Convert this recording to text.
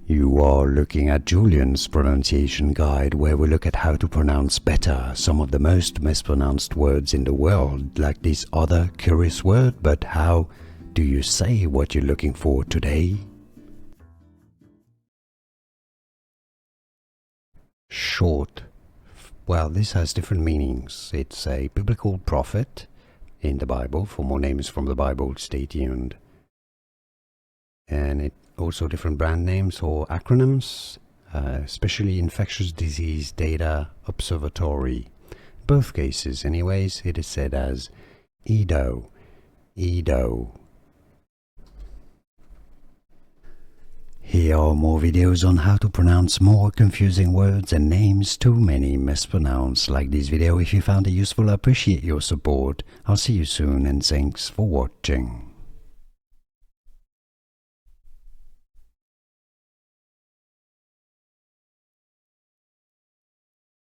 You are looking at Julian's pronunciation guide, where we look at how to pronounce better some of the most mispronounced words in the world, like this other curious word. But how do you say what you're looking for today? Short. Well, this has different meanings. It's a biblical prophet in the Bible. For more names from the Bible, stay tuned. And it also different brand names or acronyms, especially Infectious Disease Data Observatory. In both cases, anyways, it is said as Iddo, Iddo. Here are more videos on how to pronounce more confusing words and names too many mispronounced. Like this video if you found it useful. I appreciate your support. I'll see you soon and thanks for watching.